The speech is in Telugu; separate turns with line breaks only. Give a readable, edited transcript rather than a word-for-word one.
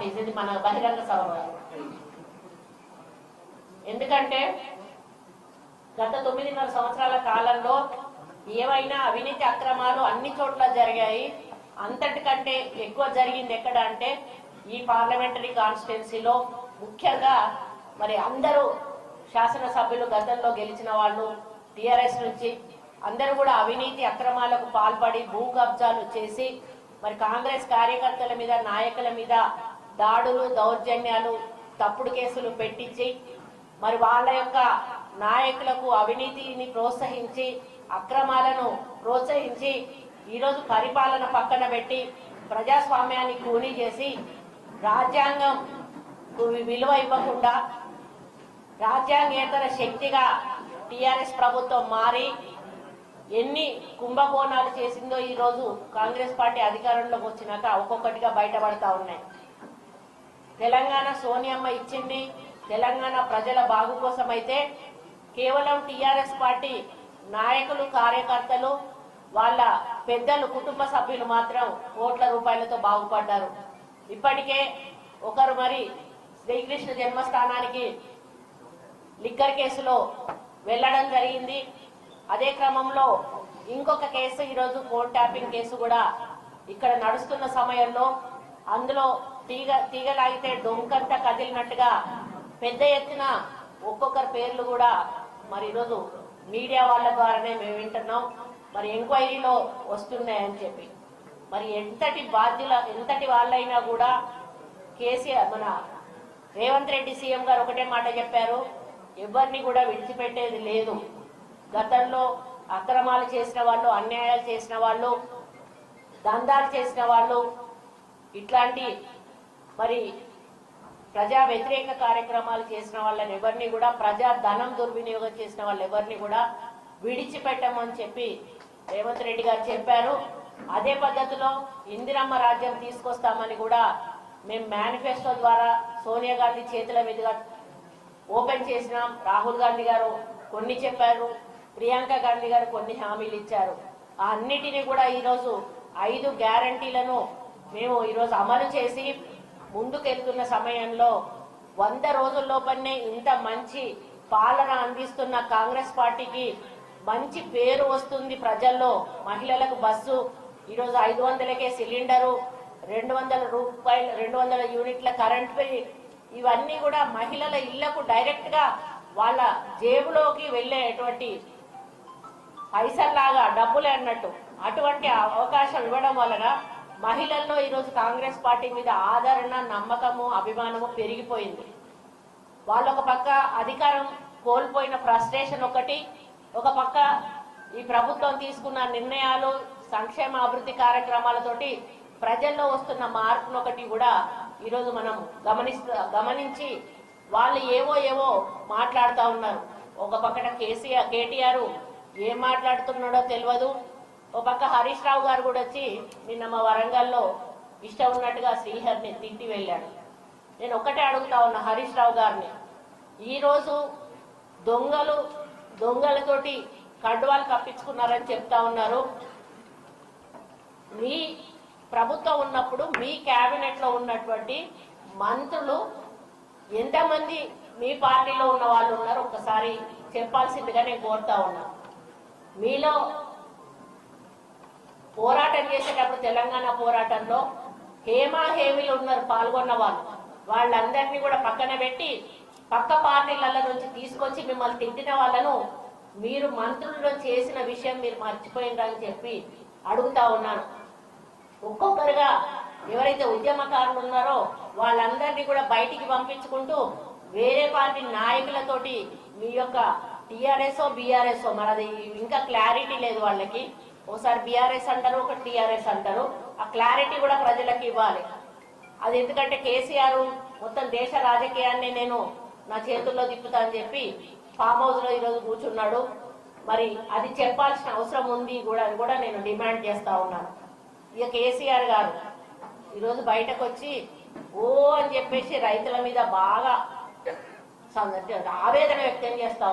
ప్లీజ్, ఇది మన బహిరంగ సభ. ఎందుకంటే గత 9.5 సంవత్సరాల కాలంలో ఏవైనా అవినీతి అక్రమాలు అన్ని చోట్ల జరిగాయి. అంతటికంటే ఎక్కువ జరిగింది ఎక్కడ అంటే ఈ పార్లమెంటరీ కాన్స్టిట్యున్సీలో. ముఖ్యంగా మరి అందరూ శాసనసభ్యులు గతంలో గెలిచిన వాళ్ళు టిఆర్ఎస్ నుంచి అందరూ కూడా అవినీతి అక్రమాలకు పాల్పడి భూ కబ్జాలు చేసి మరి కాంగ్రెస్ కార్యకర్తల మీద నాయకుల మీద దాడులు దౌర్జన్యాలు తప్పుడు కేసులు పెట్టించి మరి వాళ్ళ యొక్క నాయకులకు అవినీతిని ప్రోత్సహించి అక్రమాలను ప్రోత్సహించి ఈరోజు పరిపాలన పక్కన పెట్టి ప్రజాస్వామ్యాన్ని కూనీ చేసి రాజ్యాంగం విలువ ఇవ్వకుండా రాజ్యాంగేతర శక్తిగా టిఆర్ఎస్ ప్రభుత్వం మారి ఎన్ని కుంభకోణాలు చేసిందో ఈరోజు కాంగ్రెస్ పార్టీ అధికారంలోకి వచ్చినాక ఒక్కొక్కటిగా బయటపడతా ఉన్నాయి. తెలంగాణ సోనియమ్మ ఇచ్చింది తెలంగాణ ప్రజల బాగు కోసం అయితే కేవలం టిఆర్ఎస్ పార్టీ నాయకులు కార్యకర్తలు వాళ్ళ పెద్దలు కుటుంబ సభ్యులు మాత్రం కోట్ల రూపాయలతో బాగుపడ్డారు. ఇప్పటికే ఒకరు మరి శ్రీకృష్ణ జన్మస్థానానికి లిక్కర్ కేసులో వెళ్ళడం జరిగింది. అదే క్రమంలో ఇంకొక కేసు ఈరోజు ఫోన్ ట్యాపింగ్ కేసు కూడా ఇక్కడ నడుస్తున్న సమయంలో అందులో తీగలాగితే డొంకంతా కదిలినట్టుగా పెద్ద ఎత్తున ఒక్కొక్కరి పేర్లు కూడా మరి ఈరోజు మీడియా వాళ్ళ ద్వారానే మేము వింటున్నాం. మరి ఎంక్వైరీలో వస్తున్నాయని చెప్పి మరి ఎంతటి వాళ్ళైనా కూడా కేసీఆర్ మన రేవంత్ రెడ్డి సీఎం గారు ఒకటే మాట చెప్పారు, ఎవరిని కూడా విడిచిపెట్టేది లేదు. గతంలో అక్రమాలు చేసిన వాళ్ళు, అన్యాయాలు చేసిన వాళ్ళు, దందాలు చేసిన వాళ్ళు, ఇట్లాంటి మరి ప్రజా వ్యతిరేక కార్యక్రమాలు చేసిన వాళ్ళని ఎవరిని కూడా, ప్రజా ధనం దుర్వినియోగం చేసిన వాళ్ళు ఎవరిని కూడా విడిచిపెట్టమని చెప్పి రేవంత్ రెడ్డి గారు చెప్పారు. అదే పద్ధతిలో ఇందిరమ్మ రాజ్యం తీసుకొస్తామని కూడా మేము మేనిఫెస్టో ద్వారా సోనియా గాంధీ చేతుల మీదుగా ఓపెన్ చేసినాం. రాహుల్ గాంధీ గారు కొన్ని చెప్పారు, ప్రియాంక గాంధీ గారు కొన్ని హామీలు ఇచ్చారు. ఆ అన్నిటినీ కూడా ఈరోజు 5 గ్యారంటీలను మేము ఈరోజు అమలు చేసి ముందుకెళ్తున్న సమయంలో 100 రోజుల్లోపనే ఇంత మంచి పాలన అందిస్తున్న కాంగ్రెస్ పార్టీకి మంచి పేరు వస్తుంది ప్రజల్లో. మహిళలకు బస్సు ఈరోజు 500కే సిలిండరు, 200 రూపాయలు 200 యూనిట్ల కరెంట్ బిల్, ఇవన్నీ కూడా మహిళల ఇళ్లకు డైరెక్ట్ గా వాళ్ళ జేబులోకి వెళ్ళేటువంటి పైసల్లాగా డబ్బులే అన్నట్టు అటువంటి అవకాశం ఇవ్వడం వలన మహిళల్లో ఈరోజు కాంగ్రెస్ పార్టీ మీద ఆదరణ, నమ్మకము, అభిమానము పెరిగిపోయింది. వాళ్ళొక పక్క అధికారం కోల్పోయిన ఫ్రస్ట్రేషన్ ఒకటి, ఒక పక్క ఈ ప్రభుత్వం తీసుకున్న నిర్ణయాలు, సంక్షేమ అభివృద్ధి కార్యక్రమాలతోటి ప్రజల్లో వస్తున్న మార్పును ఒకటి కూడా ఈరోజు మనం గమనించి వాళ్ళు ఏవో మాట్లాడుతూ ఉన్నారు. ఒక పక్కన కేటీఆర్ ఏం మాట్లాడుతున్నాడో తెలియదు. ఒక పక్క హరీష్ రావు గారు కూడా వచ్చి నిన్న మా వరంగల్లో ఇష్టం ఉన్నట్టుగా శ్రీహరిని తిట్టి వెళ్ళాడు. నేను ఒకటే అడుగుతా ఉన్నా హరీష్ రావు గారిని, ఈరోజు దొంగలతోటి కడ్వాలు కప్పించుకున్నారని చెప్తా ఉన్నారు. మీ ప్రభుత్వం ఉన్నప్పుడు మీ క్యాబినెట్ లో ఉన్నటువంటి మంత్రులు ఎంతమంది మీ పార్టీలో ఉన్న వాళ్ళు ఉన్నారు ఒకసారి చెప్పాల్సిందిగా నేను కోరుతా ఉన్నా. మీలో పోరాటం చేసేటప్పుడు తెలంగాణ పోరాటంలో హేమీలు ఉన్నారు పాల్గొన్న వాళ్ళందరినీ కూడా పక్కన పెట్టి పక్క పార్టీల నుంచి తీసుకొచ్చి మిమ్మల్ని తిట్టిన వాళ్ళను మీరు మంత్రుల్లో చేసిన విషయం మీరు మర్చిపోయినరని చెప్పి అడుగుతా ఉన్నాను. ఒక్కొక్కరుగా ఎవరైతే ఉద్యమకారులు ఉన్నారో వాళ్ళందరినీ కూడా బయటికి పంపించుకుంటూ వేరే పార్టీ నాయకులతోటి మీ యొక్క టీఆర్ఎస్ బీఆర్ఎస్ మనది ఇంకా క్లారిటీ లేదు వాళ్ళకి. ఒకసారి బీఆర్ఎస్ అంటారు, ఒక టీఆర్ఎస్ అంటారు. ఆ క్లారిటీ కూడా ప్రజలకు ఇవ్వాలి. అది ఎందుకంటే కేసీఆర్ మొత్తం దేశ రాజకీయాన్ని నేను నా చేతుల్లో తిప్పుతా అని చెప్పి ఫామ్ హౌస్ లో ఈరోజు కూర్చున్నాడు. మరి అది చెప్పాల్సిన అవసరం ఉంది కూడా నేను డిమాండ్ చేస్తా ఉన్నాను. ఇక కేసీఆర్ గారు ఈరోజు బయటకు వచ్చి ఓ అని చెప్పేసి రైతుల మీద బాగా ఆవేదన వ్యక్తం చేస్తా